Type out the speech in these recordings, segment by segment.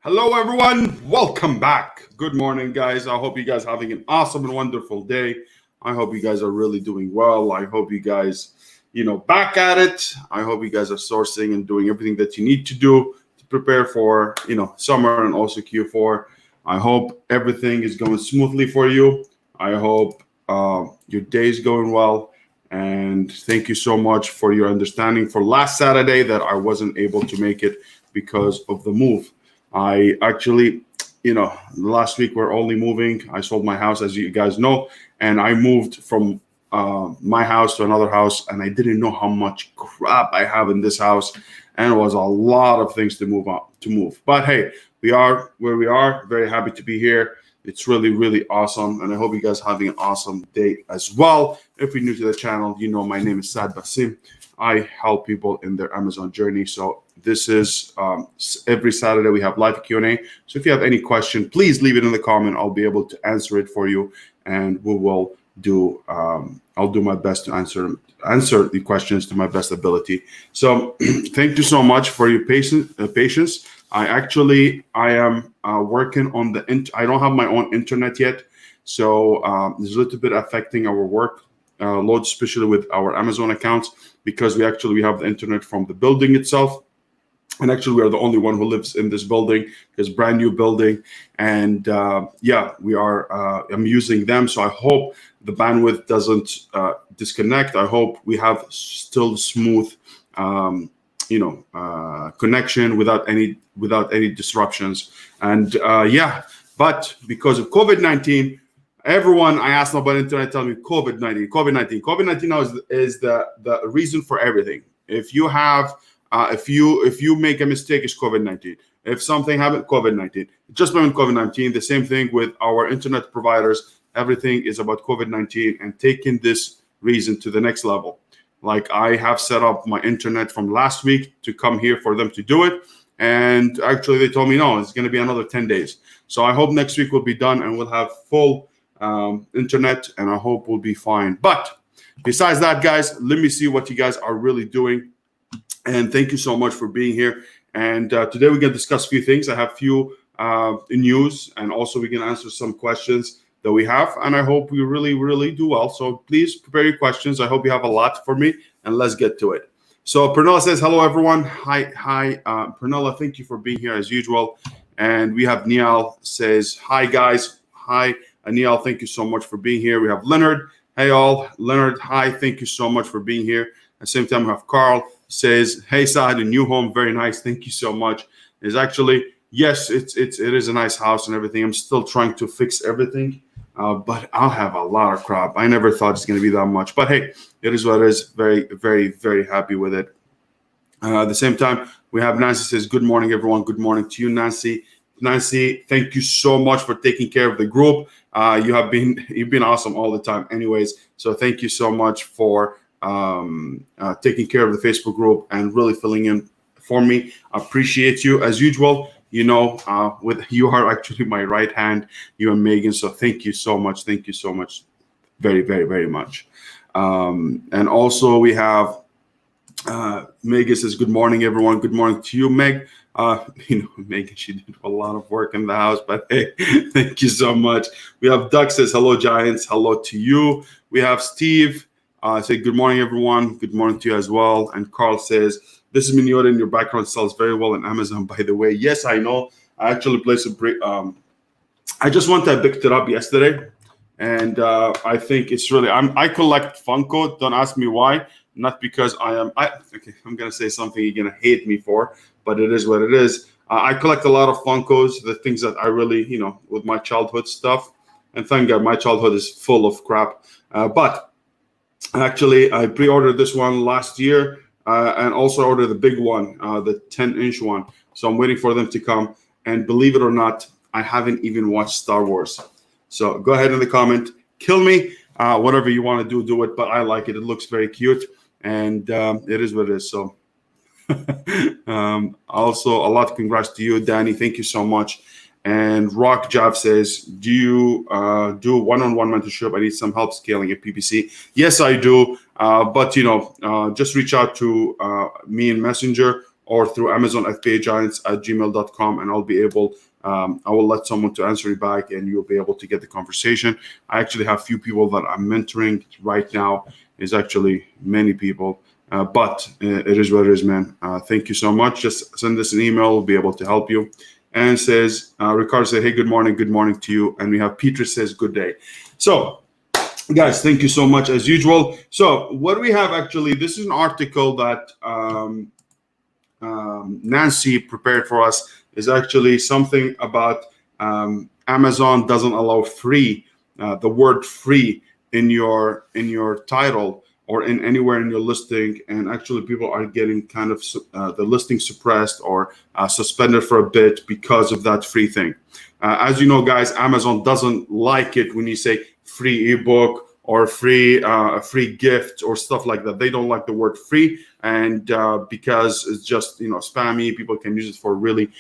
Hello, everyone. Welcome back. Good morning, guys. I hope you guys are having an awesome and wonderful day. I hope you guys are really doing well. I hope you guys, back at it. I hope you guys are sourcing and doing everything that you need to do to prepare for, summer and also Q4. I hope everything is going smoothly for you. I hope your day is going well. And thank you so much for your understanding for last Saturday that I wasn't able to make it because of the move. I actually, last week we're only moving. I sold my house, as you guys know, and I moved from my house to another house, and I didn't know how much crap I have in this house, and it was a lot of things to move. But hey, we are where we are. Very happy to be here. It's really, really awesome, and I hope you guys are having an awesome day as well. If you're new to the channel, my name is Saad Basim. I help people in their Amazon journey. So this is every Saturday we have live Q&A. So if you have any question, please leave it in the comment. I'll be able to answer it for you, and we will do. I'll do my best to answer the questions to my best ability. So thank you so much for your patience. I am working on I don't have my own internet yet, so there's a little bit affecting our work load, especially with our Amazon accounts, because we have the internet from the building itself. And actually, we are the only one who lives in this building. It's a brand new building. And we are, I'm using them. So I hope the bandwidth doesn't disconnect. I hope we have still smooth, connection without any disruptions. And but because of COVID-19, everyone I asked about internet tell me COVID-19 now is the reason for everything. If you have if you make a mistake, it's COVID-19. If something happens, COVID-19. Just blame COVID-19. The same thing with our internet providers. Everything is about COVID-19 and taking this reason to the next level. Like, I have set up my internet from last week to come here for them to do it. And actually they told me, no, it's going to be another 10 days. So I hope next week will be done and we'll have full internet, and I hope we'll be fine. But besides that, guys, let me see what you guys are really doing. And thank you so much for being here. And today we're going to discuss a few things. I have a few news, and also we're going to answer some questions that we have. And I hope we really, really do well. So please prepare your questions. I hope you have a lot for me, and let's get to it. So Pernilla says, hello, everyone. Hi, Pernilla, thank you for being here as usual. And we have Neil says, hi, guys. Hi, Neil, thank you so much for being here. We have Leonard. Hey, all. Leonard, hi, thank you so much for being here. At the same time, we have Carl. Says, hey, Saad, a new home, very nice, thank you so much. It's actually, yes, it is a nice house and everything. I'm still trying to fix everything, but I'll have a lot of crap. I never thought it's going to be that much, but hey, it is what it is. Very, very, very happy with it. At the same time, we have Nancy says, good morning, everyone. Good morning to you, Nancy. Nancy, thank you so much for taking care of the group. You've been awesome all the time anyways, so thank you so much for taking care of the Facebook group and really filling in for me. Appreciate you as usual. You are actually my right hand, you and Megan. So thank you so much. Thank you so much. Very, very, very much. And also we have Megan says, good morning, everyone. Good morning to you, Meg. Megan, she did a lot of work in the house, but hey, thank you so much. We have Doug says, hello, Giants. Hello to you. We have Steve. Say good morning, everyone. Good morning to you as well. And Carl says, this is Minute, and your background sells very well on Amazon, by the way. Yes, I know. I actually placed a break. I just went to picked it up yesterday, and I think it's really. I collect Funko. Don't ask me why. Not because I'm gonna say something you're gonna hate me for, but it is what it is. I collect a lot of Funkos, the things that I really, with my childhood stuff. And thank God, my childhood is full of crap. But actually, I pre-ordered this one last year, and also ordered the big one, the 10-inch one. So I'm waiting for them to come. And believe it or not, I haven't even watched Star Wars. So go ahead in the comment, kill me, whatever you want to do it. But I like it. It looks very cute, and it is what it is. So also, a lot of congrats to you, Danny. Thank you so much. And Rock Job says, do you do one-on-one mentorship? I need some help scaling at PPC. Yes, I do. But just reach out to me in Messenger, or through Amazon FBA@gmail.com, and I'll be able. I will let someone to answer you back, and you'll be able to get the conversation. I actually have few people that I'm mentoring right now. Is actually many people, but it is what it is, man. Thank you so much. Just send us an email. We'll be able to help you. And says, Ricardo said, hey, good morning to you. And we have Peter says, good day. So, guys, thank you so much as usual. So, what we have actually, this is an article that Nancy prepared for us. Is actually something about Amazon doesn't allow free, the word free in your title or in anywhere in your listing, and actually people are getting kind of the listing suppressed or suspended for a bit because of that free thing. As you know, guys, Amazon doesn't like it when you say free ebook or free gift or stuff like that. They don't like the word free, and because it's just spammy. People can use it for really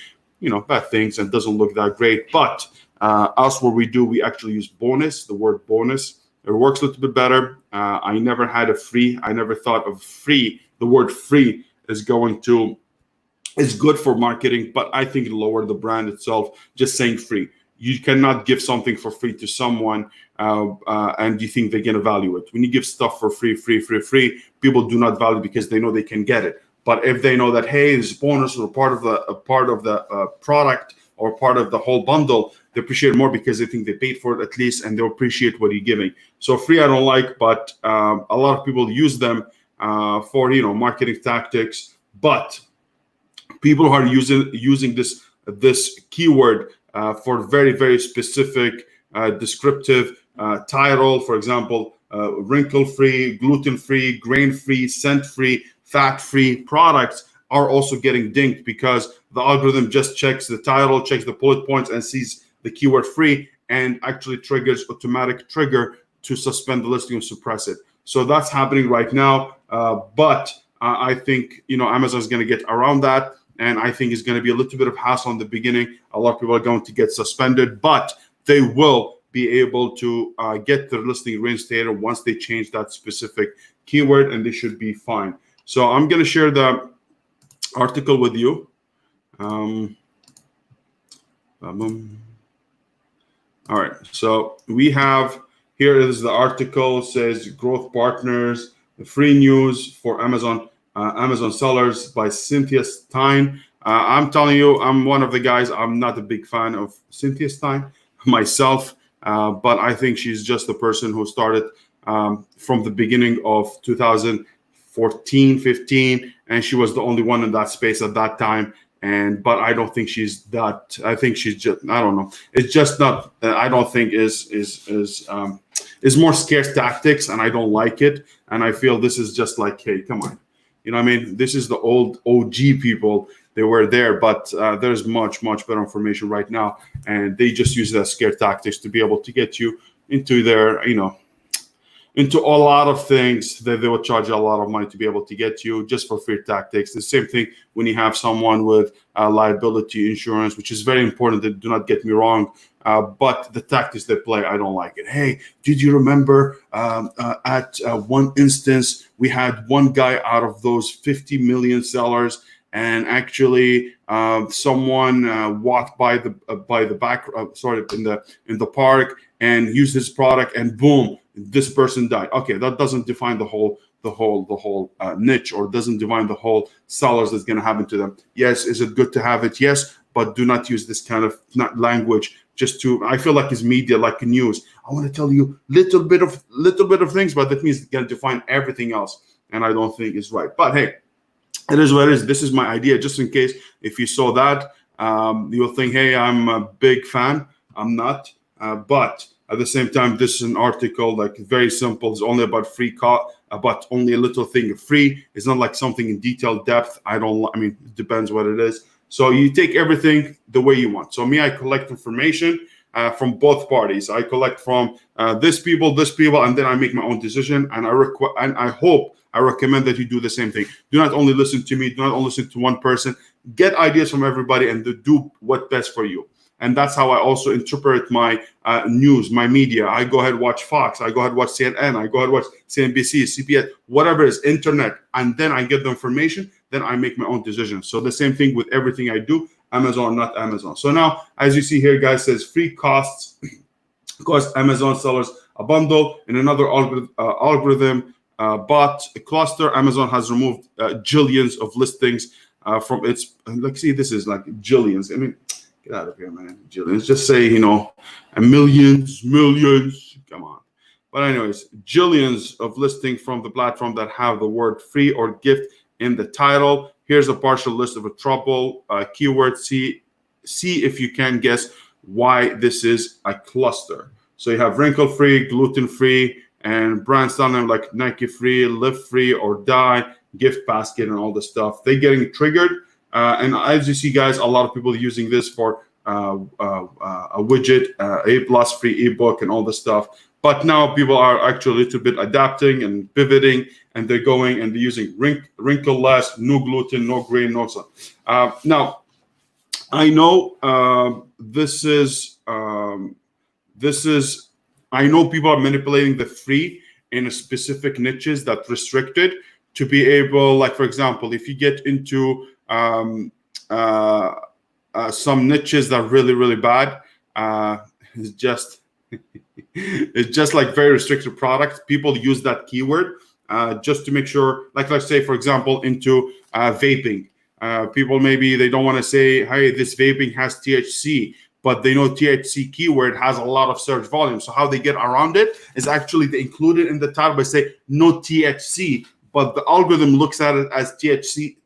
bad things and doesn't look that great. But us, what we do, we actually use bonus, the word bonus. It works a little bit better. I never had a free. I never thought of free. The word free is good for marketing, but I think it lowered the brand itself. Just saying free. You cannot give something for free to someone and you think they're going to value it. When you give stuff for free, people do not value it because they know they can get it. But if they know that, hey, this bonus or part of the product or part of the whole bundle, they appreciate it more because they think they paid for it at least, and they'll appreciate what you're giving. So free, I don't like, but a lot of people use them for marketing tactics. But people are using this keyword for very, very specific descriptive title. For example, wrinkle-free, gluten-free, grain-free, scent-free, fat-free products are also getting dinged because the algorithm just checks the title, checks the bullet points, and sees the keyword free, and actually triggers automatic trigger to suspend the listing or suppress it. So that's happening right now. But I think Amazon is going to get around that, and I think it's going to be a little bit of hassle in the beginning. A lot of people are going to get suspended, but they will be able to get their listing reinstated once they change that specific keyword, and they should be fine. So I'm going to share the article with you. All right, so we have here is the article. Says growth partners, the free news for Amazon sellers by Cynthia Stein. I'm telling you, I'm one of the guys. I'm not a big fan of Cynthia Stein myself, but I think she's just the person who started from the beginning of 2014, 15, and she was the only one in that space at that time. But I don't think she's that. I think she's just, I don't know. It's just not. I don't think is more scarce tactics, and I don't like it. And I feel this is just like, hey, come on, what I mean? This is the old OG people. They were there, but there's much better information right now, and they just use that scare tactics to be able to get you into their, into a lot of things that they will charge you a lot of money to be able to get you just for free tactics. The same thing when you have someone with liability insurance, which is very important. Do not get me wrong, but the tactics they play, I don't like it. Hey, did you remember at one instance we had one guy out of those 50 million sellers, and actually someone walked by the back, in the park and used his product, and boom, this person died. Okay, that doesn't define the whole niche, or doesn't define the whole sellers that's going to happen to them. Yes, is it good to have it? Yes, but do not use this kind of language just to. I feel like it's media, like news. I want to tell you little bit of things, but that means it's going to define everything else, and I don't think it's right. But hey, it is what it is. This is my idea, just in case if you saw that, you'll think, hey, I'm a big fan. I'm not, but at the same time, this is an article like very simple. It's only about about only a little thing free. It's not like something in detailed depth. I mean, it depends what it is. So you take everything the way you want. So me, I collect information from both parties. I collect from this people, and then I make my own decision. And I recommend that you do the same thing. Do not only listen to me. Do not only listen to one person. Get ideas from everybody and do what's best for you. And that's how I also interpret my news, my media. I go ahead and watch Fox. I go ahead and watch CNN. I go ahead and watch CNBC, CBS, whatever is internet. And then I get the information. then I make my own decision. So the same thing with everything I do, Amazon, not Amazon. So now, as you see here, guys, says free cost Amazon sellers a bundle in another algorithm bot cluster. Amazon has removed jillions of listings from its. Let's see, this is like jillions. I mean, get out of here, man. Jillions. Just say, millions. Come on. But anyways, jillions of listings from the platform that have the word free or gift in the title. Here's a partial list of a trouble keyword. See if you can guess why this is a cluster. So you have wrinkle-free, gluten-free, and brands telling them like Nike-free, live-free, or die, gift basket, and all this stuff. They're getting triggered. And as you see, guys, a lot of people using this for a widget, A+ free ebook, and all this stuff. But now people are actually a little bit adapting and pivoting, and they're going and they're using wrinkle-less, no gluten, no grain, no sun. Now, I know this is. I know people are manipulating the free in a specific niches that restricted to be able, like for example, if you get into some niches that are really, really bad, it's just like very restricted products. People use that keyword just to make sure, like let's say, for example, into vaping. People maybe they don't want to say, hey, this vaping has THC, but they know THC keyword has a lot of search volume. So how they get around it is actually they include it in the title by say no THC, but the algorithm looks at it as THC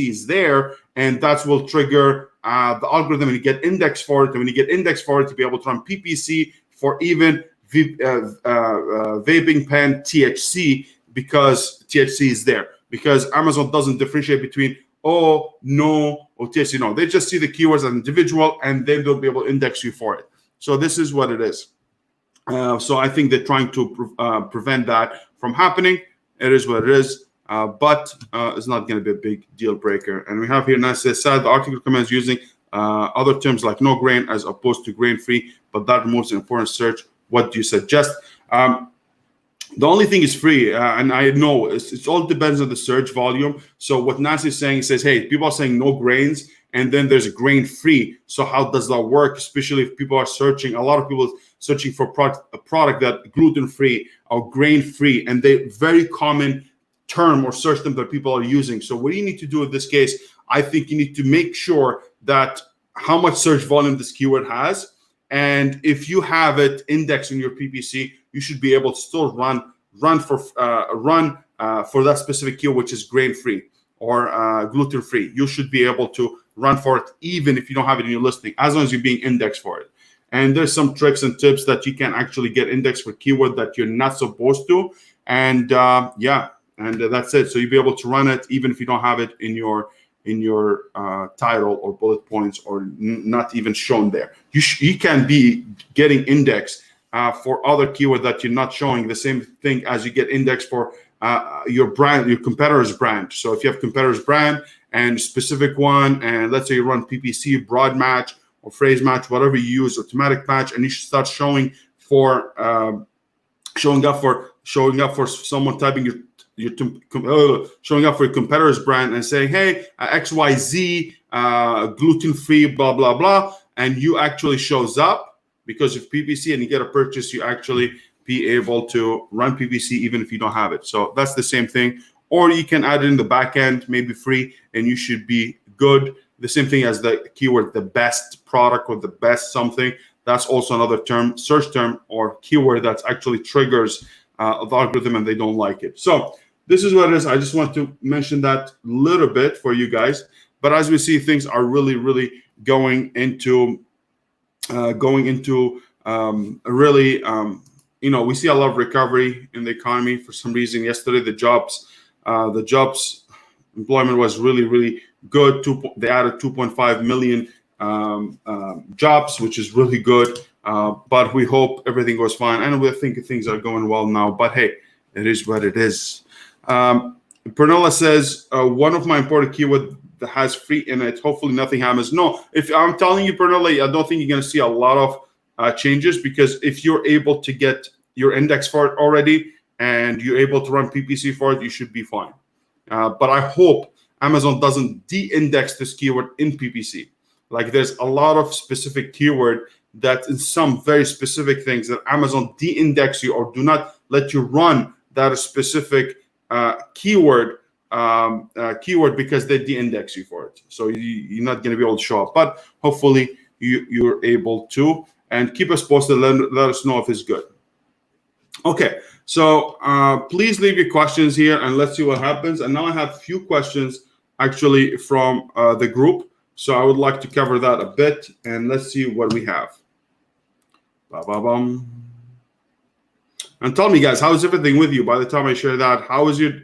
is there, and that will trigger the algorithm, and you get indexed for it. And when you get indexed for it, to be able to run PPC for even vaping pen THC, because THC is there. Because Amazon doesn't differentiate between no, or THC, no. They just see the keywords as an individual, and then they'll be able to index you for it. So this is what it is. So I think they're trying to prevent that from happening. It is what it is, but it's not going to be a big deal breaker. And we have here now says, Saad, the article recommends using other terms like no grain as opposed to grain-free, but that removes an important search. What do you suggest? The only thing is free, and I know it all depends on the search volume. So what Nancy is saying says, hey, people are saying no grains, and then there's a grain-free. So how does that work? Especially if people are searching, a lot of people searching for a product that gluten-free or grain-free, and they very common term or search term that people are using. So what you need to do in this case, I think you need to make sure that how much search volume this keyword has. And if you have it indexed in your PPC, you should be able to still run for that specific keyword, which is grain-free or gluten-free. You should be able to run for it even if you don't have it in your listing, as long as you're being indexed for it. And there's some tricks and tips that you can actually get indexed for keyword that you're not supposed to. And that's it. So you'll be able to run it even if you don't have it in your title or bullet points, or not even shown there. You can be getting indexed for other keyword that you're not showing, the same thing as you get indexed for your brand, your competitor's brand. So if you have competitor's brand and specific one, and let's say you run PPC, broad match or phrase match, whatever you use, automatic match, and you should start showing up for someone typing showing up for your competitor's brand and saying, hey, XYZ, gluten-free, blah, blah, blah. And you actually shows up because of PPC and you get a purchase, you actually be able to run PPC even if you don't have it. So that's the same thing. Or you can add it in the back end, maybe free, and you should be good. The same thing as the keyword, the best product or the best something. That's also another term, search term or keyword that actually triggers the algorithm and they don't like it. So this is what it is. I just want to mention that little bit for you guys. But as we see, things are really, really going into we see a lot of recovery in the economy for some reason. Yesterday, the jobs employment was really, really good. They added 2.5 million jobs, which is really good. But we hope everything goes fine. And we think things are going well now. But hey, it is what it is. Pernilla says, one of my important keyword that has free in it, hopefully nothing happens. No, if I'm telling you, Pernilla, I don't think you're going to see a lot of changes, because if you're able to get your index for it already and you're able to run PPC for it, you should be fine. But I hope Amazon doesn't de-index this keyword in PPC. Like there's a lot of specific keyword that in some very specific things that Amazon de-index you or do not let you run that specific keyword because they de-index you for it. So you're not going to be able to show up. But hopefully you're able to. And keep us posted. Let us know if it's good. Okay, so please leave your questions here and let's see what happens. And now I have a few questions actually from the group. So I would like to cover that a bit and let's see what we have. Ba-ba-bum. And tell me, guys, how is everything with you by the time I share that? How's your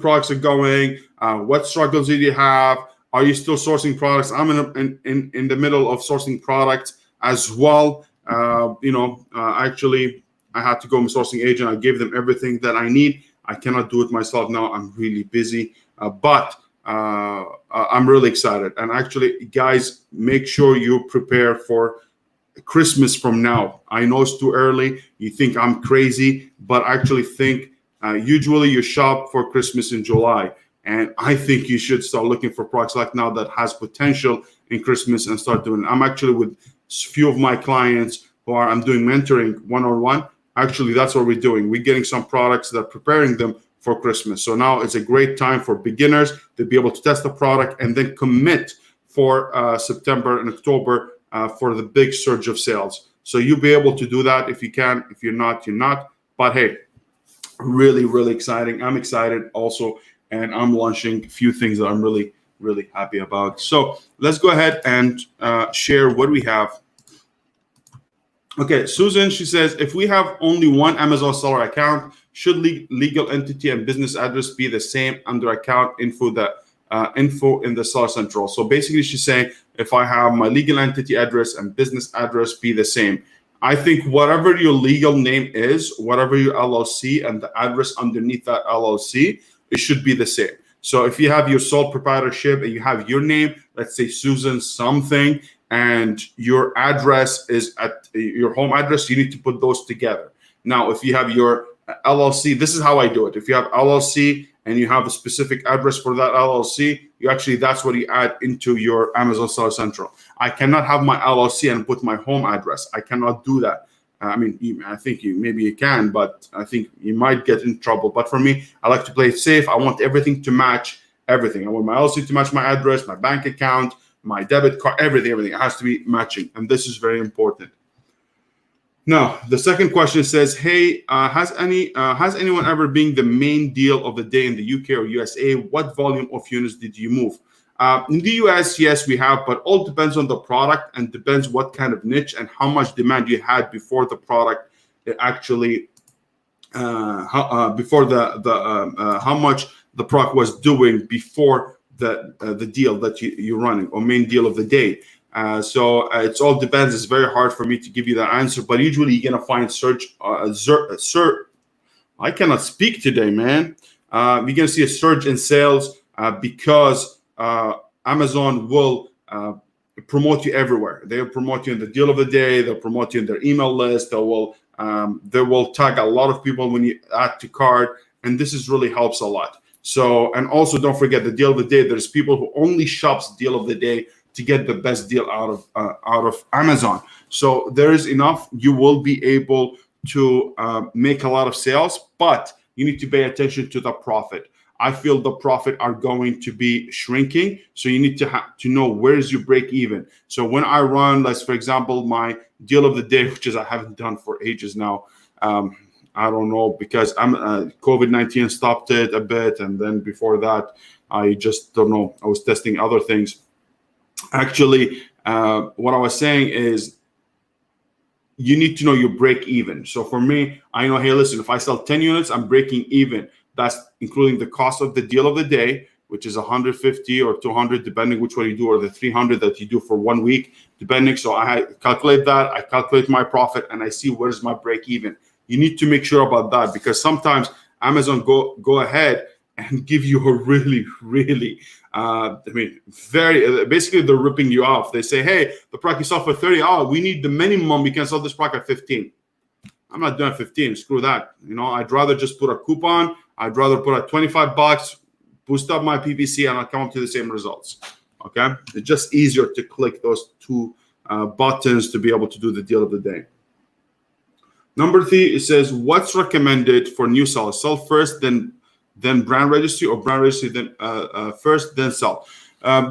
products are going? What struggles did you have? Are you still sourcing products? I'm in the middle of sourcing products as well. Actually, I had to go to a sourcing agent. I gave them everything that I need. I cannot do it myself now. I'm really busy, but I'm really excited. And actually, guys, make sure you prepare for Christmas from now. I know it's too early. You think I'm crazy, but actually think usually you shop for Christmas in July. And I think you should start looking for products like now that has potential in Christmas and start doing it. I'm actually with a few of my clients who I'm doing mentoring one-on-one. Actually, that's what we're doing. We're getting some products that are preparing them for Christmas. So now it's a great time for beginners to be able to test the product and then commit for September and October for the big surge of sales. So you'll be able to do that if you can. If you're not, you're not. But hey, really, really exciting. I'm excited also. And I'm launching a few things that I'm really, really happy about. So let's go ahead and share what we have. Okay, Susan, she says, if we have only one Amazon seller account, should legal entity and business address be the same under account info in the Seller Central? So basically she's saying, if I have my legal entity address and business address be the same. I think whatever your legal name is, whatever your LLC and the address underneath that LLC, it should be the same. So if you have your sole proprietorship and you have your name, let's say Susan something, and your address is at your home address, you need to put those together. Now, if you have your LLC, this is how I do it. If you have LLC and you have a specific address for that LLC, that's what you add into your Amazon Seller Central. I cannot have my LLC and put my home address. I cannot do that. I mean, I think maybe you can, but I think you might get in trouble. But for me, I like to play it safe. I want everything to match everything. I want my LLC to match my address, my bank account, my debit card, everything. It has to be matching. And this is very important. Now, the second question says, hey, has anyone ever been the main deal of the day in the UK or USA? What volume of units did you move? In the US, yes, we have, but all depends on the product and depends what kind of niche and how much demand you had before the product actually, how much the product was doing before the deal that you're running or main deal of the day. So it all depends. It's very hard for me to give you that answer, but usually you're gonna find I cannot speak today, man. You're gonna see a surge in sales because Amazon will promote you everywhere. They'll promote you in the deal of the day. They'll promote you in their email list. They will tag a lot of people when you add to cart, and this is really helps a lot. So, and also don't forget the deal of the day. There's people who only shops deal of the day to get the best deal out of Amazon. So there is enough. You will be able to make a lot of sales, but you need to pay attention to the profit. I feel the profit are going to be shrinking. So you need to know where's your break even. So when I run, let's for example, my deal of the day, which is I haven't done for ages now. I don't know because COVID-19 stopped it a bit. And then before that, I just don't know. I was testing other things. Actually, what I was saying is you need to know your break even. So for me, I know, hey, listen, if I sell 10 units, I'm breaking even. That's including the cost of the deal of the day, which is 150 or 200, depending which one you do, or the 300 that you do for 1 week, depending. So I calculate that, I calculate my profit, and I see where's my break even. You need to make sure about that because sometimes Amazon go ahead and give you a really, really, basically they're ripping you off. They say, hey, the product you sell for 30, we need the minimum. We can sell this product at 15. I'm not doing 15. Screw that. I'd rather just put a coupon. I'd rather put at $25, boost up my PPC, and I'll come up to the same results. Okay, it's just easier to click those two buttons to be able to do the deal of the day. Number 3, it says, what's recommended for new sellers? Sell first, then brand registry, or brand registry then first, then sell?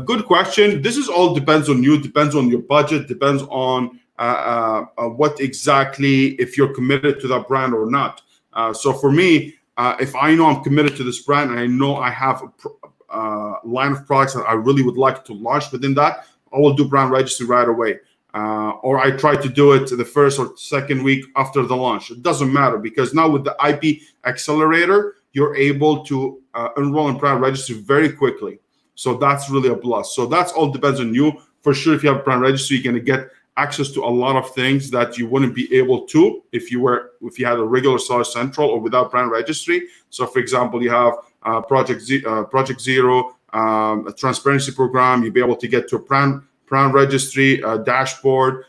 Good question. This is all depends on you, depends on your budget, depends on what exactly, if you're committed to that brand or not. So for me, if I know I'm committed to this brand and I know I have a line of products that I really would like to launch within that, I will do brand registry right away. Or I try to do it the first or second week after the launch. It doesn't matter, because now with the IP Accelerator, you're able to enroll in brand registry very quickly. So that's really a plus. So that's all depends on you. For sure, if you have brand registry, you're going to get access to a lot of things that you wouldn't be able to if you had a regular Seller Central or without brand registry. So for example, you have Project Zero, a transparency program. You'll be able to get to a brand registry dashboard.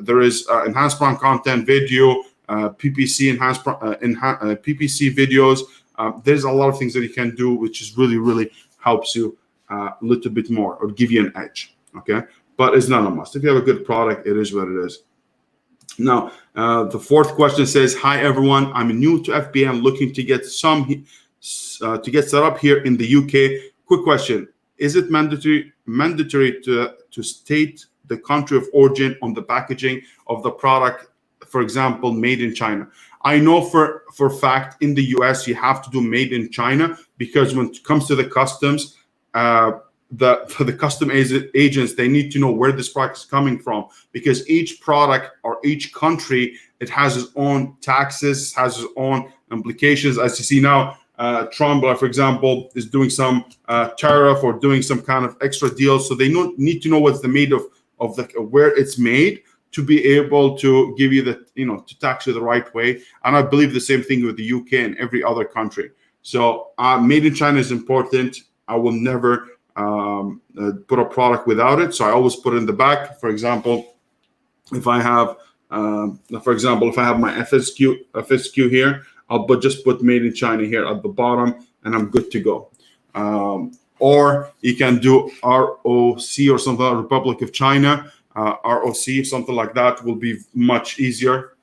There is enhanced brand content, video, PPC PPC videos. There's a lot of things that you can do, which is really helps you a little bit more or give you an edge. Okay, but it's not a must. If you have a good product, it is what it is. Now, the 4th question says, "Hi everyone, I'm new to FBA. I'm looking to get set up here in the UK. Quick question: is it mandatory to state the country of origin on the packaging of the product? For example, made in China." I know for a fact in the US you have to do made in China, because when it comes to the customs, the custom agents, they need to know where this product is coming from, because each product or each country, it has its own taxes, has its own implications. As you see now, Trump, for example, is doing some tariff or doing some kind of extra deal. So they need to know what's the made of where it's made, to be able to give you to tax you the right way. And I believe the same thing with the UK and every other country. So made in China is important. I will never put a product without it. So I always put it in the back. For example, if I have my FSQ here, I'll just put made in China here at the bottom, and I'm good to go. Or you can do ROC or something like Republic of China, ROC, something like that will be much easier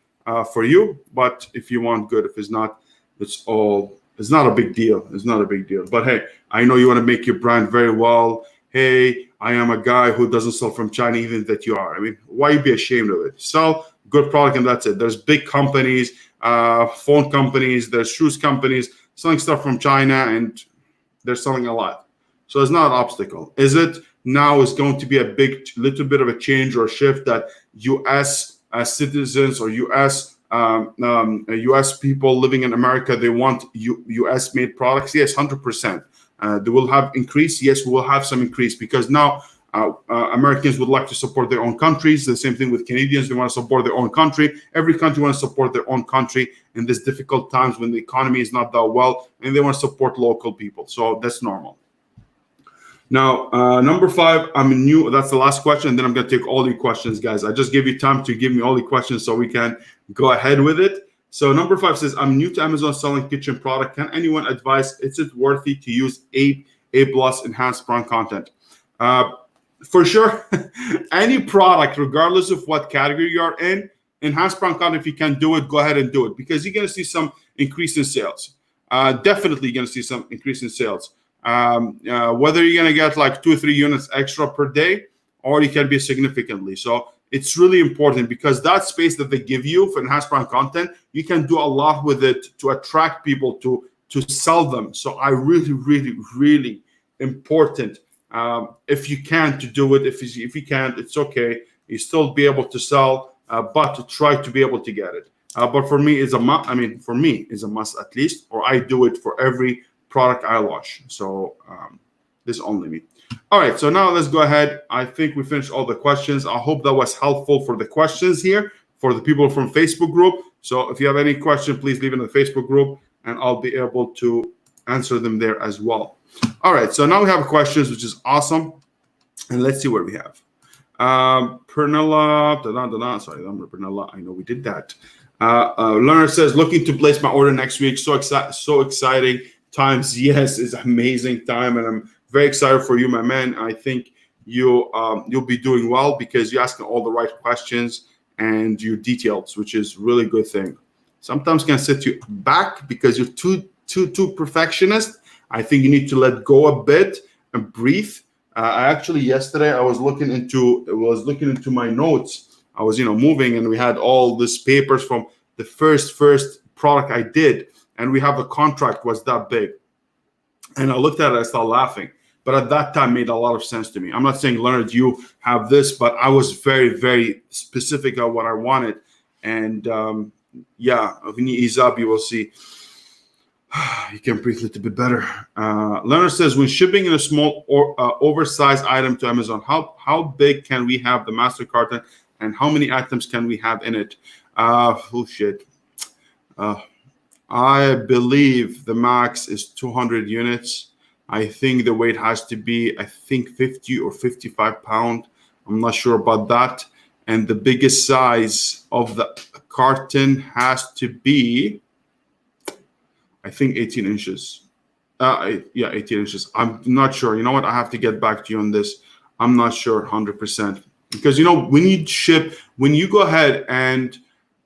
for you. But if you want good, if it's not, it's not a big deal. It's not a big deal. But hey, I know you want to make your brand very well. Hey, I am a guy who doesn't sell from China, even that you are. I mean, why you be ashamed of it? Sell good product and that's it. There's big companies, phone companies, there's shoes companies selling stuff from China, and they're selling a lot. So it's not an obstacle. Is it? Now is going to be a little bit of a change or a shift that U.S. citizens or U.S. people living in America, they want U.S. made products. Yes, 100%. They will have increase. Yes, we will have some increase, because now Americans would like to support their own countries. The same thing with Canadians. They want to support their own country. Every country wants to support their own country in these difficult times when the economy is not that well, and they want to support local people. So that's normal. Now, number 5, I'm new. That's the last question. And then I'm going to take all your questions, guys. I just gave you time to give me all the questions so we can go ahead with it. So number 5 says, I'm new to Amazon selling kitchen product. Can anyone advise, is it worthy to use A+ enhanced brand content? For sure, any product, regardless of what category you are in, enhanced brand content, if you can do it, go ahead and do it, because you're going to see some increase in sales. Definitely going to see some increase in sales. Whether you're going to get like 2 or 3 units extra per day, or you can be significantly. So it's really important, because that space that they give you for enhanced brand content, you can do a lot with it to attract people to sell them. So I really important. If you can, to do it. If you can't, it's okay. You still be able to sell, but to try to be able to get it. But for me, it's a must. I mean, for me, it's a must at least, or I do it for every product I launch. So this is only me. All right. So now let's go ahead. I think we finished all the questions. I hope that was helpful for the questions here for the people from Facebook group. So if you have any question, please leave it in the Facebook group, and I'll be able to answer them there as well. All right, so now we have questions, which is awesome. And let's see what we have. Pernilla, sorry, Pernilla, I know we did that. Leonard says, looking to place my order next week. So exciting. times yes is amazing time, and I'm very excited for you, my man. I think you'll be doing well because you're asking all the right questions and you're detailed, which is really good thing. Sometimes can set you back because you're too perfectionist. I think you need to let go a bit and breathe. I actually yesterday I was looking into my notes. I was moving, and we had all these papers from the first product I did, and we have a contract was that big. And I looked at it, I started laughing. But at that time, made a lot of sense to me. I'm not saying, Leonard, you have this, but I was very, very specific on what I wanted. And yeah, when you ease up, you will see you can breathe a little bit better. Leonard says, when shipping in a small or oversized item to Amazon, how big can we have the master carton, and how many items can we have in it? Oh shit. I believe the max is 200 units. I think the weight has to be, 50 or 55 pound. I'm not sure about that. And the biggest size of the carton has to be, I think 18 inches. Yeah, 18 inches. I'm not sure. You know what? I have to get back to you on this. I'm not sure 100%. Because, when you go ahead and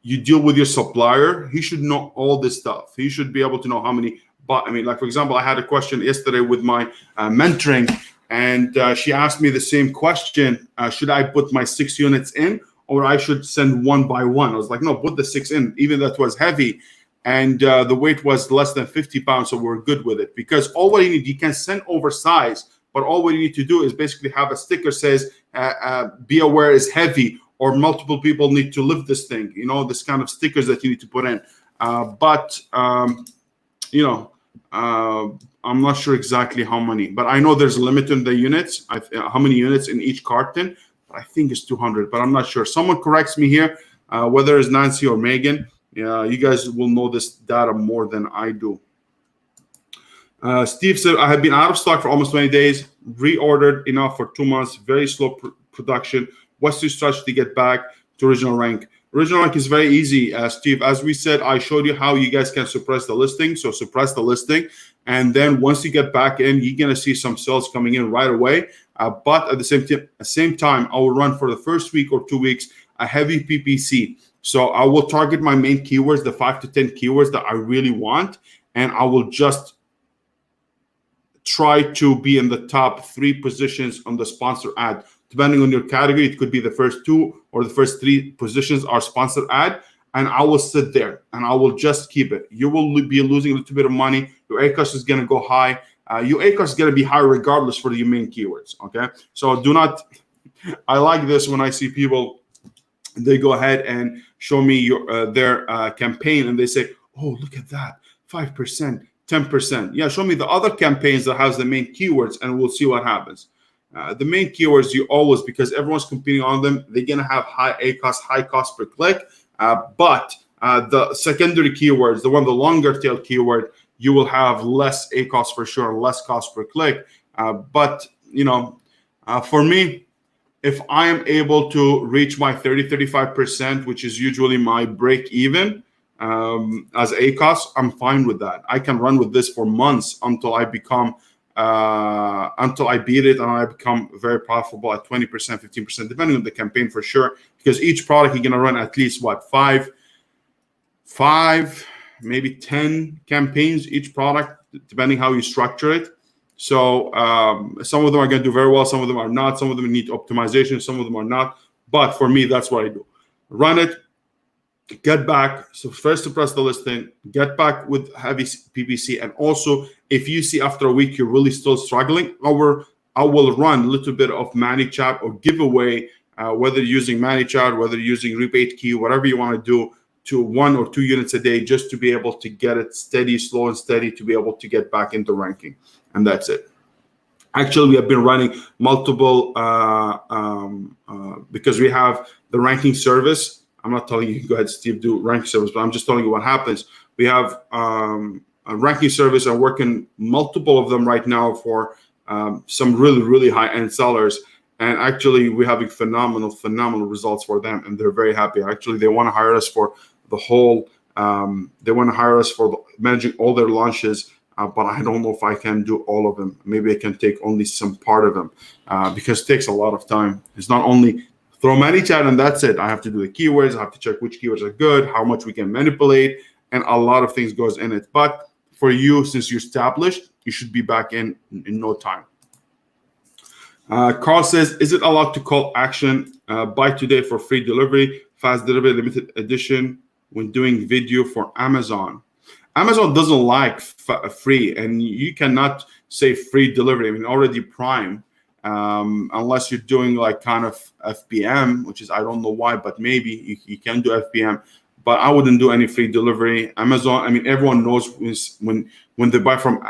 you deal with your supplier, he should know all this stuff. He should be able to know how many. But like for example, I had a question yesterday with my mentoring, and she asked me the same question: should I put my 6 units in, or I should send one by one? I was like, no, put the 6 in. Even that was heavy, and the weight was less than 50 pounds, so we're good with it. Because all what you need, you can send oversized, but all what you need to do is basically have a sticker says, "Be aware is heavy." Or multiple people need to lift this thing, this kind of stickers that you need to put in. I'm not sure exactly how many, but I know there's a limit in the units, how many units in each carton. I think it's 200, but I'm not sure. Someone corrects me here, whether it's Nancy or Megan. You guys will know this data more than I do. Steve said, I have been out of stock for almost 20 days, reordered enough for 2 months, very slow production. What's your strategy to get back to original rank? Original rank is very easy, Steve. As we said, I showed you how you guys can suppress the listing. So suppress the listing. And then once you get back in, you're going to see some sales coming in right away. But at the same time, I will run for the first week or 2 weeks a heavy PPC. So I will target my main keywords, the 5 to 10 keywords that I really want. And I will just try to be in the top 3 positions on the sponsor ad. Depending on your category, it could be the first 2 or the first 3 positions are sponsored ad, and I will sit there and I will just keep it. You will be losing a little bit of money. Your ACOS is going to go high. Your ACOS is going to be high regardless for your main keywords. Okay, so do not. I like this when I see people. They go ahead and show me their campaign, and they say, "Oh, look at that, 5%, 10%." Yeah, show me the other campaigns that has the main keywords, and we'll see what happens. The main keywords, you always, because everyone's competing on them, they're going to have high ACOS, high cost per click. But the secondary keywords, the longer tail keyword, you will have less ACOS for sure, less cost per click. But for me, if I am able to reach my 30-35%, which is usually my break even as ACOS, I'm fine with that. I can run with this for months until I beat it and I become very profitable at 20%, 15%, depending on the campaign for sure. Because each product you're gonna run at least five, maybe 10 campaigns each product, depending how you structure it. So some of them are gonna do very well, some of them are not, some of them need optimization, some of them are not. But for me, that's what I do. Run it, get back. So first suppress the listing, get back with heavy PPC, and also if you see after a week you're really still struggling, I will run a little bit of Manychat or giveaway, whether you're using Manychat, whether you're using Rebate key, whatever you want to do, to 1 or 2 units a day, just to be able to get it steady, slow and steady, to be able to get back into ranking. And that's it. Actually, we have been running multiple because we have the ranking service. I'm not telling you, go ahead, Steve, do ranking service, but I'm just telling you what happens. We have a ranking service. I'm working multiple of them right now for some really, really high-end sellers. And actually, we're having phenomenal results for them. And they're very happy. Actually, they want to hire us for the whole, they want to hire us for managing all their launches but I don't know if I can do all of them. Maybe I can take only some part of them because it takes a lot of time. It's not only throw Manychat and that's it. I have to do the keywords. I have to check which keywords are good, how much we can manipulate, and a lot of things goes in it. But for you, since you're established, you should be back in no time. Carl says, is it allowed to call action buy today for free delivery, fast delivery, limited edition when doing video for Amazon? Amazon doesn't like free, and you cannot say free delivery. I mean, already Prime, unless you're doing like kind of FBM, which is, I don't know why, but maybe you can do FBM. But I wouldn't do any free delivery. Amazon, I mean, everyone knows when they buy from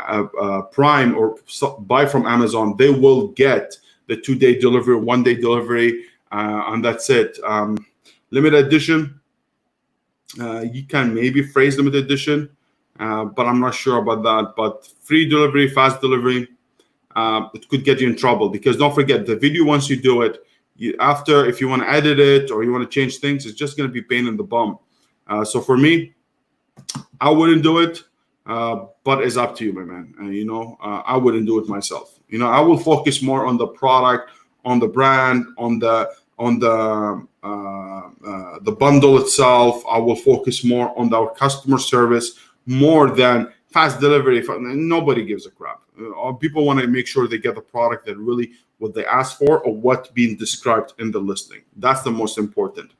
Prime or buy from Amazon, they will get the 2-day delivery, 1-day delivery, and that's it. Limited edition, you can maybe phrase limited edition, but I'm not sure about that. But free delivery, fast delivery, it could get you in trouble, because don't forget, the video, once you do it, after, if you want to edit it or you want to change things, it's just going to be pain in the bum. So for me, I wouldn't do it, but it's up to you, my man. I wouldn't do it myself. I will focus more on the product, on the brand, on the bundle itself. I will focus more on our customer service more than fast delivery. Nobody gives a crap. People want to make sure they get the product that really what they ask for or what's being described in the listing. That's the most important.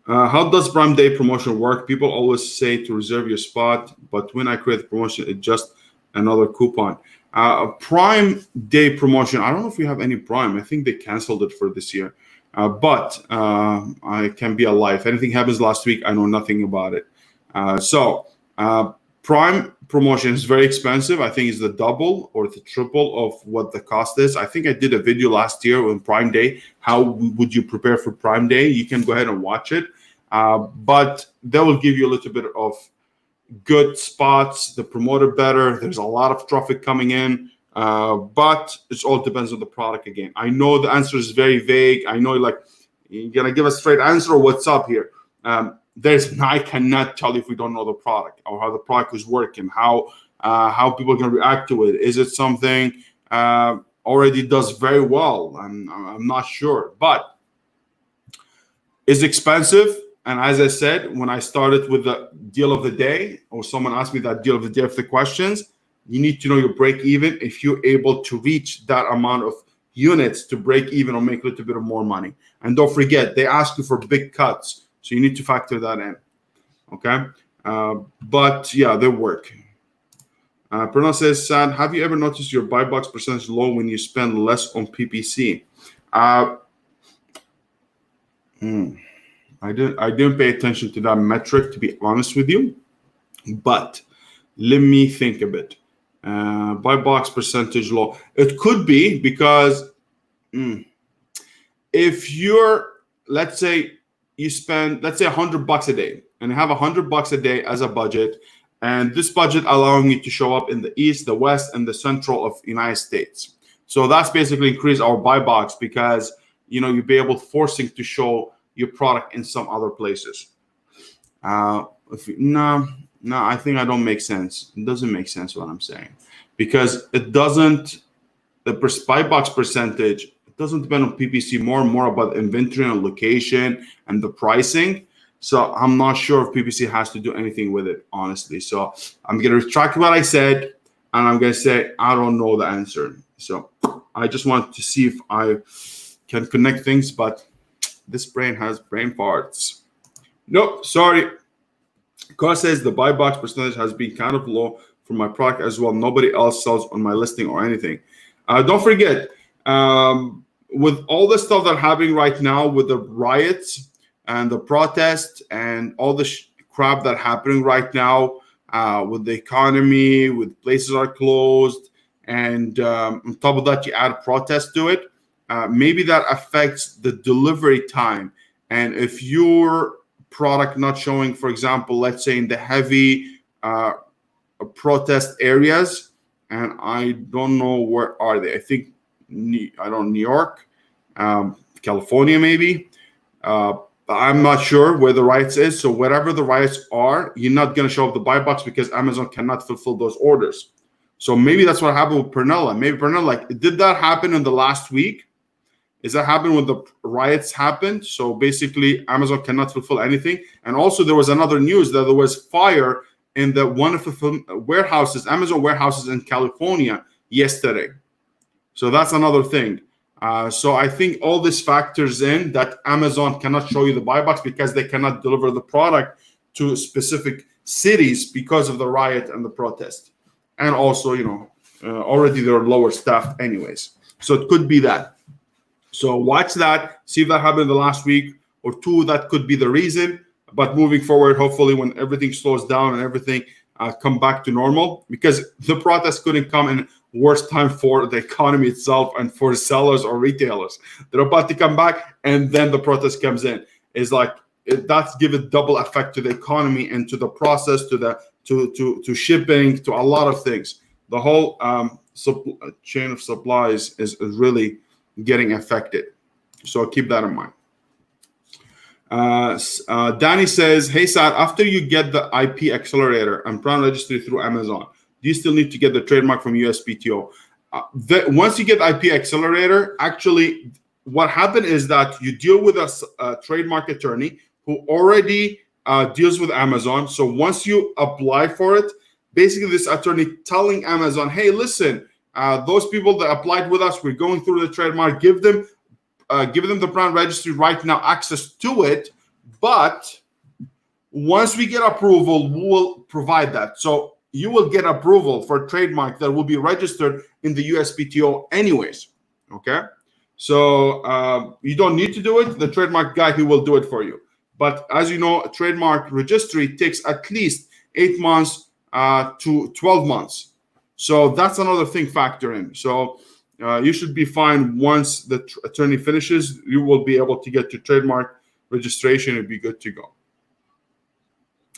How does Prime Day promotion work? People always say to reserve your spot, but when I create the promotion, it's just another coupon. Prime Day promotion, I don't know if we have any Prime. I think they canceled it for this year. But I can be a lie. If anything happens last week, I know nothing about it. So Prime promotion is very expensive. I think it's the double or the triple of what the cost is. I think I did a video last year on Prime Day. How would you prepare for Prime Day? You can go ahead and watch it. But they will give you a little bit of good spots, the promoter better. There's a lot of traffic coming in, but it all depends on the product again. I know the answer is very vague. I know, like, you're gonna give a straight answer or what's up here. I cannot tell you if we don't know the product or how the product is working, how people are gonna react to it. Is it something already does very well? I'm not sure, but it's expensive. And as I said, when I started with the deal of the day, or someone asked me that deal of the day of the questions, you need to know your break even if you're able to reach that amount of units to break even or make a little bit of more money. And don't forget, they ask you for big cuts, so you need to factor that in. Okay, but yeah, they work. Pranav says, Saad, have you ever noticed your buy box percentage low when you spend less on PPC? I didn't pay attention to that metric, to be honest with you, but let me think a bit. Buy box percentage low. It could be because if you're, let's say you spend, let's say $100 a day, and you have $100 a day as a budget, and this budget allowing you to show up in the East, the West, and the Central of United States. So that's basically increase our buy box, because you'll be able forcing to show your product in some other places. No, I think I don't make sense. It doesn't make sense what I'm saying, because it doesn't, the buy box percentage, it doesn't depend on PPC, more and more about inventory and location and the pricing. So I'm not sure if PPC has to do anything with it, honestly. So I'm going to retract what I said, and I'm going to say I don't know the answer. So I just want to see if I can connect things, but this brain has brain farts. Nope, sorry. Carl says the buy box percentage has been kind of low for my product as well. Nobody else sells on my listing or anything. Don't forget, with all the stuff that's happening right now with the riots and the protests and all the crap that's happening right now with the economy, with places are closed, and on top of that, you add protest to it. Maybe that affects the delivery time. And if your product not showing, for example, let's say in the heavy protest areas, and I don't know where are they. I think, New York, California maybe. I'm not sure where the rights is. So wherever the rights are, you're not going to show up the buy box because Amazon cannot fulfill those orders. So maybe that's what happened with Pernilla. Maybe Pernilla, like, did that happen in the last week? Is that happened when the riots happened? So basically, Amazon cannot fulfill anything. And also, there was another news that there was fire in the one of the warehouses, Amazon warehouses in California yesterday. So that's another thing. So I think all this factors in that Amazon cannot show you the buy box because they cannot deliver the product to specific cities because of the riot and the protest. And also, already they're lower staffed anyways. So it could be that. So watch that, see if that happened in the last week or two. That could be the reason. But moving forward, hopefully when everything slows down and everything come back to normal, because the protest couldn't come in worst time for the economy itself and for sellers or retailers. They're about to come back, and then the protest comes in. It's like that's give a double effect to the economy and to the process, to the to shipping, to a lot of things. The whole chain of supplies is really getting affected. So keep that in mind. Danny says, hey Saad, after you get the IP accelerator and brand registry through Amazon, do you still need to get the trademark from USPTO? Once you get IP accelerator, actually what happened is that you deal with a trademark attorney who already deals with Amazon. So once you apply for it, basically this attorney telling Amazon, hey, listen, those people that applied with us, we're going through the trademark, give them the brand registry right now, access to it. But once we get approval, we will provide that. So you will get approval for a trademark that will be registered in the USPTO anyways. Okay. So you don't need to do it. The trademark guy, he will do it for you. But as you know, a trademark registry takes at least 8 months to 12 months. So that's another thing factor in. So you should be fine once the attorney finishes. You will be able to get your trademark registration and be good to go.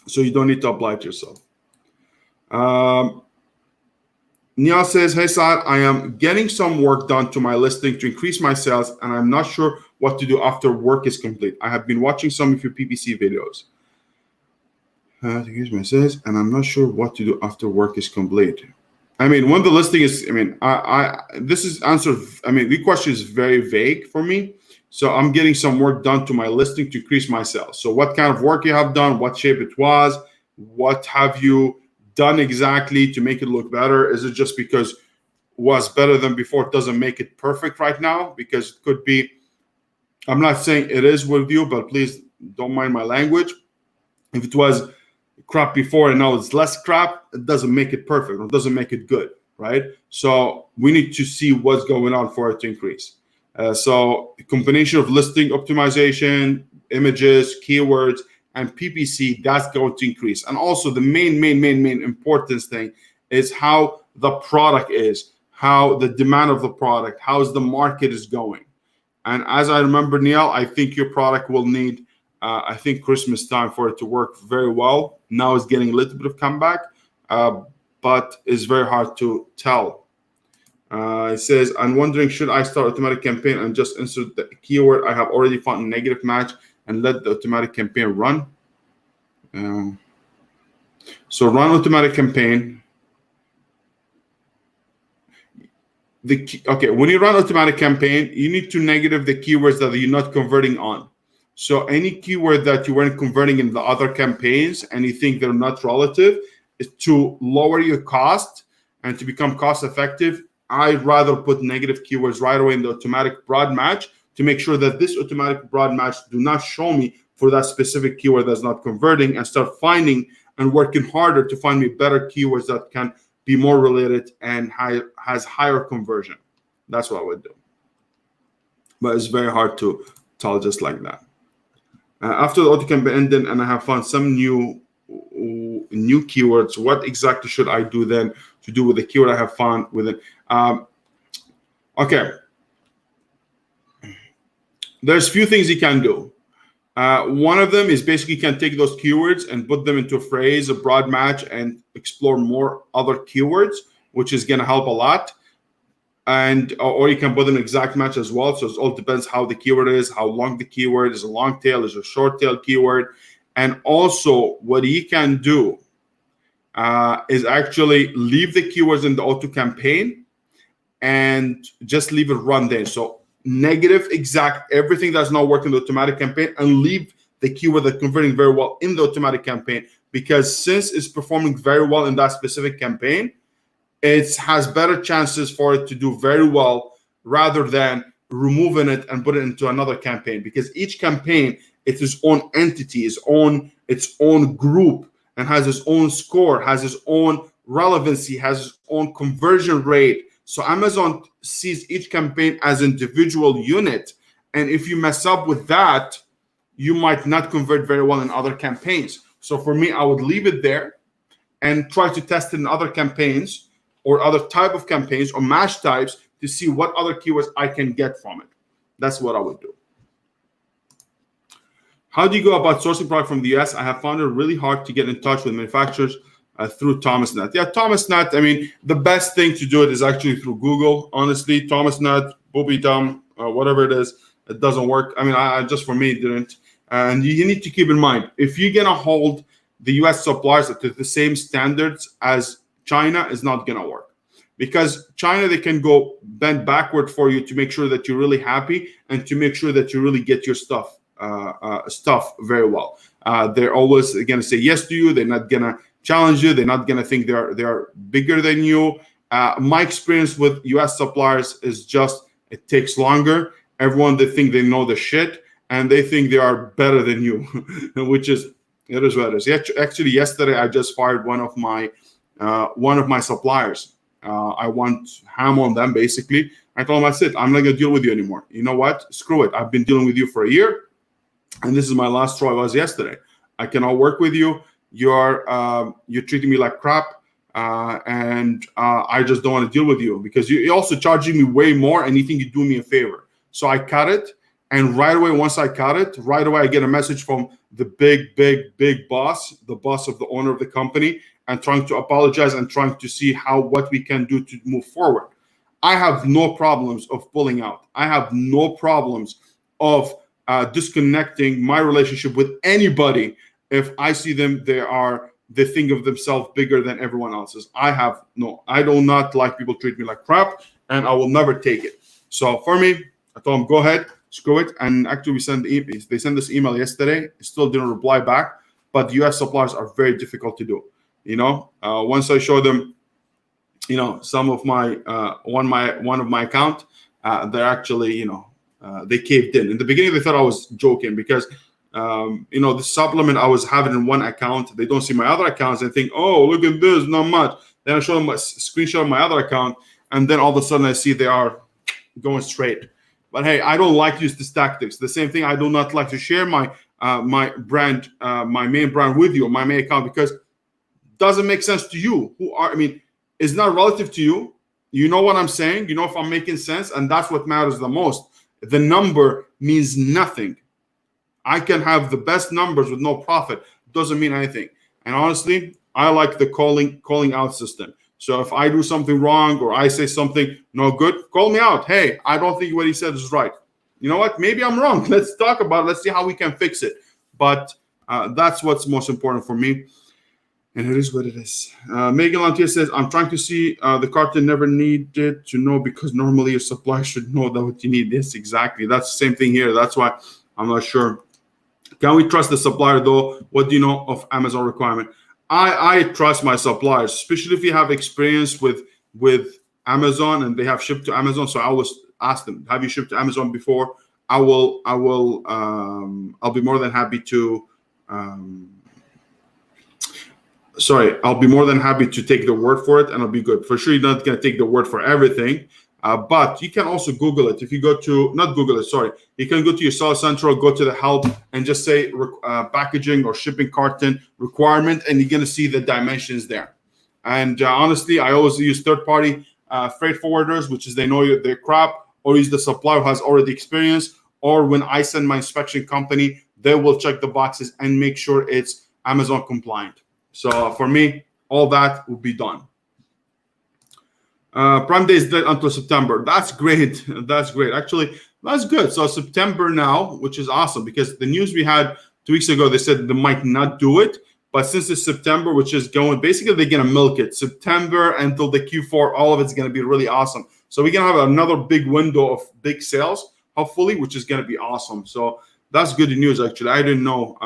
So you don't need to apply it yourself. Neil says, hey Saad, I am getting some work done to my listing to increase my sales, and I'm not sure what to do after work is complete. I have been watching some of your PPC videos. To increase my sales, and I'm not sure what to do after work is complete. I mean, when the listing is, I mean, this is answered. I mean, the question is very vague for me. So I'm getting some work done to my listing to increase my sales. So what kind of work you have done, what shape it was, what have you done exactly to make it look better? Is it just because it was better than before? It doesn't make it perfect right now, because it could be, I'm not saying it is with you, but please don't mind my language. If it was crap before and now it's less crap, it doesn't make it perfect. It doesn't make it good, right? So we need to see what's going on for it to increase. So a combination of listing optimization, images, keywords, and PPC, that's going to increase. And also the main importance thing is how the product is, how the demand of the product, how's the market is going. And as I remember, Neil, I think your product will need, I think Christmas time for it to work very well. Now it's getting a little bit of comeback, but it's very hard to tell. It says, I'm wondering, should I start automatic campaign and just insert the keyword I have already found a negative match and let the automatic campaign run? So run automatic campaign. Okay, when you run automatic campaign, you need to negative the keywords that you're not converting on. So any keyword that you weren't converting in the other campaigns and you think they're not relative, is to lower your cost and to become cost effective. I'd rather put negative keywords right away in the automatic broad match to make sure that this automatic broad match do not show me for that specific keyword that's not converting, and start finding and working harder to find me better keywords that can be more related and has higher conversion. That's what I would do. But it's very hard to tell just like that. After the auto campaign ended and I have found some new keywords, what exactly should I do then to do with the keyword I have found with it? Okay. There's a few things you can do. One of them is basically you can take those keywords and put them into a phrase, a broad match, and explore more other keywords, which is going to help a lot. and or you can put an exact match as well. So it all depends how the keyword is, how long the keyword is, a long tail, is a short tail keyword. And also what you can do is actually leave the keywords in the auto campaign and just leave it run there. So negative, exact, everything that's not working in the automatic campaign, and leave the keyword that's converting very well in the automatic campaign, because since it's performing very well in that specific campaign, it has better chances for it to do very well rather than removing it and put it into another campaign, because each campaign it's its own entity, its own group, and has its own score, has its own relevancy, has its own conversion rate. So Amazon sees each campaign as an individual unit, and if you mess up with that, you might not convert very well in other campaigns. So for me, I would leave it there and try to test it in other campaigns or other type of campaigns or match types to see what other keywords I can get from it. That's what I would do. How do you go about sourcing product from the US? I have found it really hard to get in touch with manufacturers through ThomasNet. Yeah, ThomasNet, I mean, the best thing to do it is actually through Google. Honestly, ThomasNet, BoobieDum, whatever it is, it doesn't work. I mean, I just for me, it didn't. And you need to keep in mind, if you're going to hold the US suppliers to the same standards as China, is not going to work. Because China, they can go bend backward for you to make sure that you're really happy and to make sure that you really get your stuff very well. They're always going to say yes to you. They're not going to challenge you. They're not going to think they're bigger than you. My experience with US suppliers is just, it takes longer. Everyone, they think they know the shit and they think they are better than you, which is, it is what it is. Actually, yesterday I just fired one of my suppliers. I want ham on them, basically. I told him, I said, I'm not going to deal with you anymore. You know what? Screw it. I've been dealing with you for a year, and this is my last straw. Was yesterday. I cannot work with you. You're treating me like crap, and I just don't want to deal with you because you're also charging me way more, and you think you do me a favor. So I cut it, and right away, once I cut it, right away I get a message from the big boss, the boss of the owner of the company, and trying to apologize and trying to see what we can do to move forward. I have no problems of pulling out. I have no problems of disconnecting my relationship with anybody if I see them, they think of themselves bigger than everyone else's. I do not like people treat me like crap, and I will never take it. So for me, I told them, go ahead, screw it. And actually, they sent this email yesterday. Still didn't reply back, but US suppliers are very difficult to do. Once I show them, some of my one of my account, they're actually, they caved in. In the beginning, they thought I was joking because, the supplement I was having in one account, they don't see my other accounts. They think, oh, look at this, not much. Then I show them a screenshot of my other account, and then all of a sudden I see they are going straight. But hey, I don't like to use these tactics. The same thing, I do not like to share my brand, my main brand with you, my main account, because doesn't make sense to you. It's not relative to you. You know what I'm saying? You know if I'm making sense, and that's what matters the most. The number means nothing. I can have the best numbers with no profit. Doesn't mean anything. And honestly, I like the calling out system. So if I do something wrong or I say something no good, call me out. Hey, I don't think what he said is right. You know what? Maybe I'm wrong. Let's talk about it. Let's see how we can fix it. But that's what's most important for me. And it is what it is. Megan Lantier says, I'm trying to see the carton never needed to know because normally your supplier should know that what you need. Yes, exactly. That's the same thing here. That's why I'm not sure. Can we trust the supplier though? What do you know of Amazon requirement? I trust my suppliers, especially if you have experience with Amazon and they have shipped to Amazon. So I always ask them, have you shipped to Amazon before? I'll be more than happy to I'll be more than happy to take the word for it, and I'll be good. For sure, you're not going to take the word for everything, but you can also Google it. If you go to, not Google it, sorry. You can go to your Seller Central, go to the help, and just say packaging or shipping carton requirement, and you're going to see the dimensions there. And honestly, I always use third-party freight forwarders, which is they know their crap, or use the supplier who has already experience, or when I send my inspection company, they will check the boxes and make sure it's Amazon compliant. So for me, all that will be done. Prime Day is delayed until September. That's great. That's great. Actually, that's good. So September now, which is awesome, because the news we had 2 weeks ago, they said they might not do it. But since it's September, which is going, basically they're going to milk it. September until the Q4, all of it's going to be really awesome. So we're going to have another big window of big sales, hopefully, which is going to be awesome. So that's good news, actually. I didn't know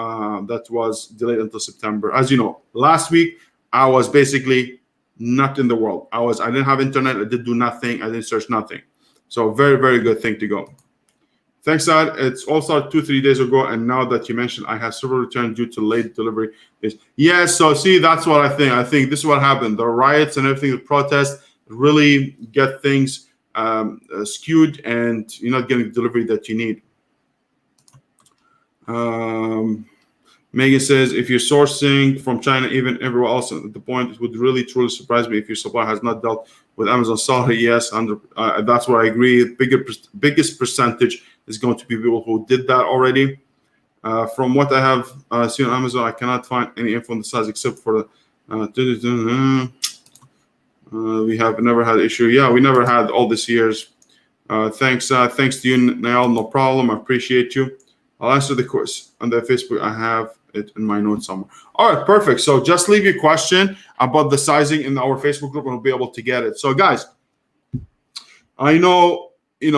that was delayed until September. As you know, last week, I was basically not in the world. I didn't have internet. I did do nothing. I didn't search nothing. So very, very good thing to go. Thanks, Saad. It's all started 2-3 days ago, and now that you mentioned, I have several returns due to late delivery. Yeah, so see, that's what I think. I think this is what happened. The riots and everything, the protests really get things skewed, and you're not getting the delivery that you need. Megan says, if you're sourcing from China, even everywhere else, at the point, it would really truly surprise me if your supplier has not dealt with Amazon. Sorry, yes, that's where I agree. Biggest percentage is going to be people who did that already. From what I have seen on Amazon, I cannot find any info on the size except for the. We have never had issue. Yeah, we never had all these years. Thanks to you, Niall. No problem. I appreciate you. I'll answer the quiz on the Facebook. I have it in my notes somewhere. All right, perfect. So just leave your question about the sizing in our Facebook group, and we'll be able to get it. So, guys, I know we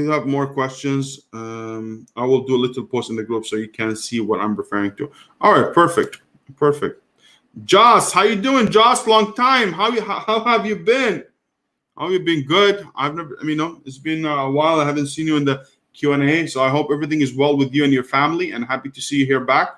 have more questions. I will do a little post in the group so you can see what I'm referring to. All right, perfect. Joss, how you doing, Joss? Long time. How have you been? How have you been? Good. It's been a while. I haven't seen you in the Q&A, so I hope everything is well with you and your family, and happy to see you here back.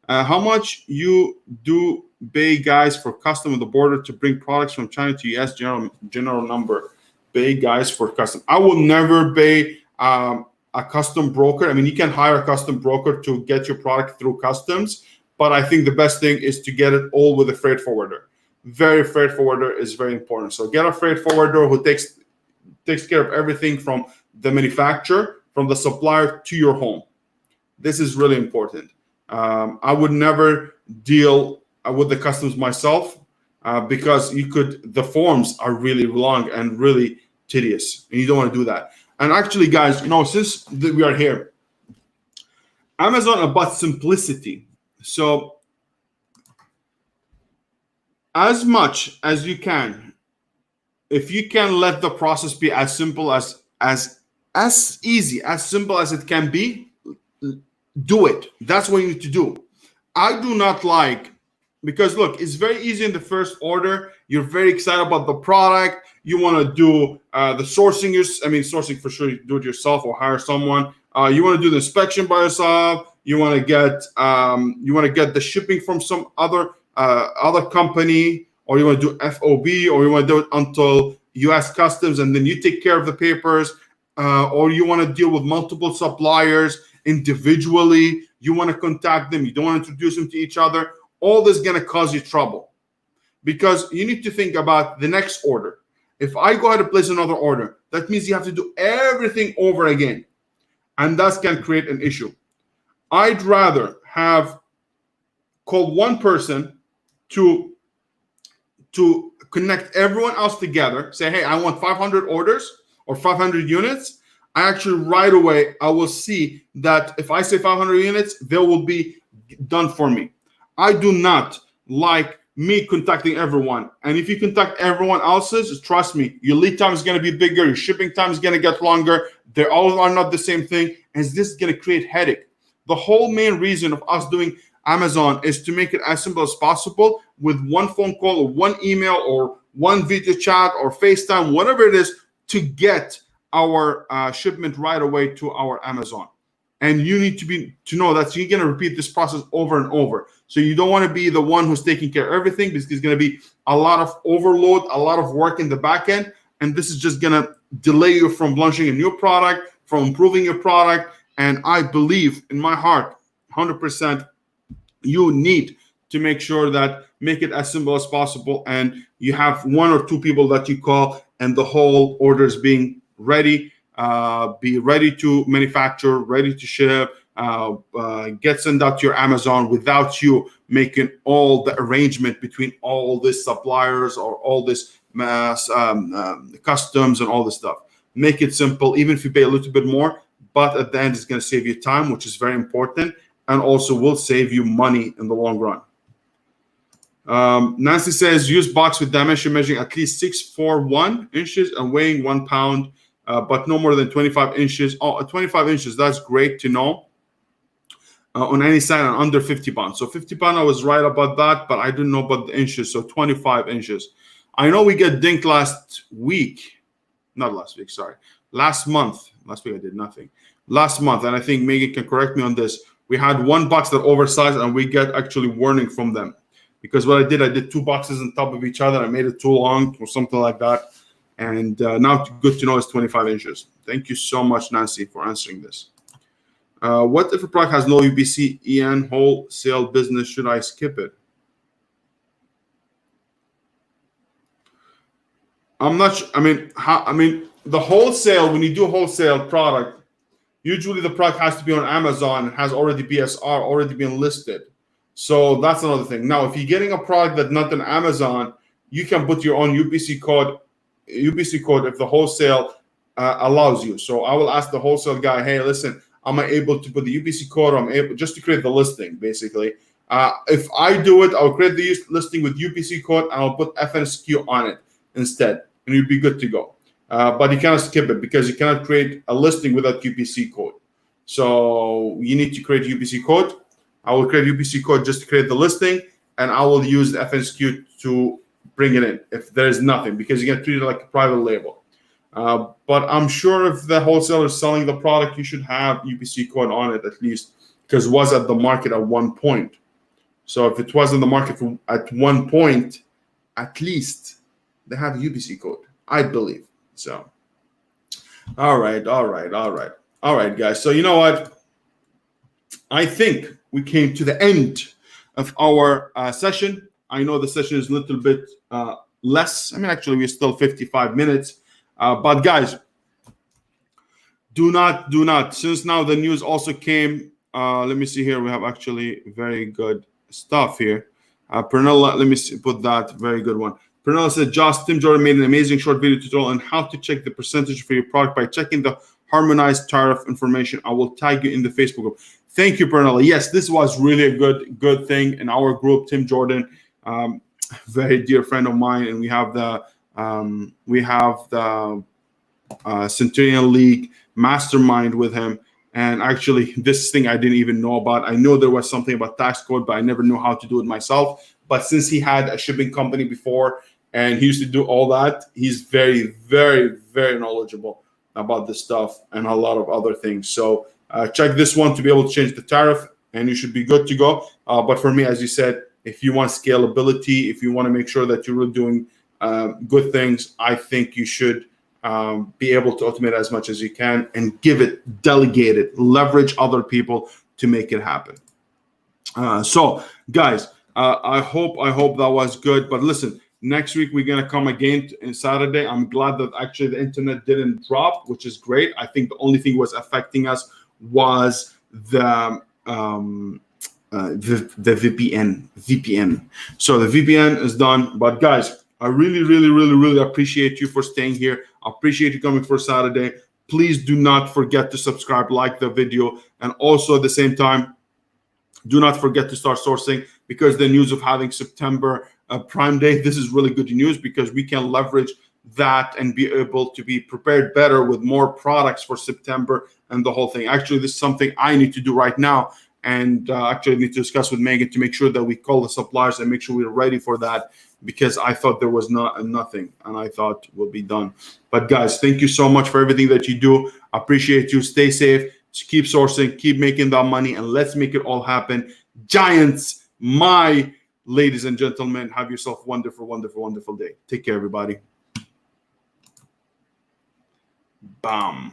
How much you do pay, guys, for custom on the border to bring products from China to US? General number. Pay, guys, for custom. I will never pay a custom broker. I mean, you can hire a custom broker to get your product through customs, but I think the best thing is to get it all with a freight forwarder. Freight forwarder is very important. So get a freight forwarder who takes care of everything from the manufacturer, from the supplier to your home. This is really important. I would never deal with the customs myself because the forms are really long and really tedious, and you don't want to do that. And actually, guys, since we are here, Amazon about simplicity. So as much as you can, if you can let the process be as simple as easy, as simple as it can be, do it. That's what you need to do. I do not like, because look, it's very easy in the first order. You're very excited about the product. You want to do the sourcing. Sourcing for sure. You do it yourself or hire someone. You want to do the inspection by yourself. You want to get the shipping from some other company, or you want to do FOB, or you want to do it until US Customs, and then you take care of the papers. Or you want to deal with multiple suppliers individually. You want to contact them. You don't want to introduce them to each other. All this is going to cause you trouble, because you need to think about the next order. If I go ahead and place another order, that means you have to do everything over again, and that can create an issue. I'd rather have called one person to connect everyone else together, say, hey, I want 500 orders or 500 units. I actually right away, I will see that if I say 500 units, they will be done for me. I do not like me contacting everyone. And if you contact everyone else's, trust me, your lead time is going to be bigger. Your shipping time is going to get longer. They all are not the same thing. And this is going to create headache. The whole main reason of us doing Amazon is to make it as simple as possible with one phone call or one email or one video chat or FaceTime, whatever it is, to get our shipment right away to our Amazon. And you need to know that you're going to repeat this process over and over. So you don't want to be the one who's taking care of everything, because it's going to be a lot of overload, a lot of work in the back end. And this is just going to delay you from launching a new product, from improving your product. And I believe in my heart, 100%, you need to make sure that make it as simple as possible. And you have one or two people that you call, and the whole order is being ready. Be ready to manufacture, ready to ship, get sent out to your Amazon without you making all the arrangement between all these suppliers or all this customs and all this stuff. Make it simple, even if you pay a little bit more, but at the end, it's going to save you time, which is very important, and also will save you money in the long run. Nancy says, use box with dimension measuring at least 641 inches and weighing 1 pound, but no more than 25 inches. Oh, 25 inches, that's great to know. On any side and under 50 pounds. So 50 pounds, I was right about that, but I didn't know about the inches. So 25 inches. I know we get dinked last week. Not last week, sorry. Last month. Last week I did nothing. Last month, and I think Megan can correct me on this. We had one box that oversized, and we get actually warning from them. Because what I did 2 boxes on top of each other. I made it too long or something like that. And now good to know it's 25 inches. Thank you so much, Nancy, for answering this. What if a product has no UPC EN wholesale business? Should I skip it? I'm not sure. I mean, the wholesale, when you do wholesale product, usually the product has to be on Amazon and has already BSR, already been listed. So that's another thing. Now, if you're getting a product that's not on Amazon, you can put your own UPC code if the wholesale allows you. So I will ask the wholesale guy, hey, listen, am I able to put the UPC code? Or I'm able just to create the listing, basically. If I do it, I'll create the listing with UPC code and I'll put FNSQ on it instead, and you'll be good to go. But you cannot skip it because you cannot create a listing without UPC code. So you need to create UPC code. I will create UPC code just to create the listing, and I will use the FNSQ to bring it in if there is nothing, because you get treated like a private label. But I'm sure if the wholesaler is selling the product, you should have UPC code on it at least, because it was at the market at one point. So if it was in the market at one point, at least they have UPC code, I believe. So, all right, guys. So you know what? I think we came to the end of our session. I know the session is a little bit less. I mean, actually, we're still 55 minutes. But guys, do not. Since now the news also came. Let me see here. We have actually very good stuff here. Pernilla, let me put that very good one. Pernilla said, Josh, Tim Jordan made an amazing short video tutorial on how to check the percentage for your product by checking the harmonized tariff information. I will tag you in the Facebook group. Thank you, Pernilla. Yes, this was really a good thing in our group. Tim Jordan, very dear friend of mine, and we have the Centennial League Mastermind with him. And actually, this thing I didn't even know about. I know there was something about tax code, but I never knew how to do it myself. But since he had a shipping company before and he used to do all that, he's very, very, very knowledgeable about this stuff and a lot of other things. So check this one to be able to change the tariff, and you should be good to go. But for me, as you said, if you want scalability, if you want to make sure that you're really doing good things, I think you should be able to automate as much as you can and delegate it, leverage other people to make it happen. So guys, I hope that was good. But listen, next week we're gonna come again on Saturday. I'm glad that actually the internet didn't drop, which is great. I think the only thing was affecting us was the VPN. So the VPN is done. But guys, I really appreciate you for staying here. I appreciate you coming for Saturday. Please do not forget to subscribe, like the video, and also at the same time, do not forget to start sourcing, because the news of having September Prime Day, this is really good news because we can leverage that and be able to be prepared better with more products for September and the whole thing. Actually, this is something I need to do right now, and actually need to discuss with Megan to make sure that we call the suppliers and make sure we're ready for that, because I thought there was nothing, and I thought we'll be done. But guys, thank you so much for everything that you do. I appreciate you. Stay safe. Keep sourcing. Keep making that money, and let's make it all happen. Giants, my ladies and gentlemen, have yourself a wonderful day. Take care, everybody. Bam.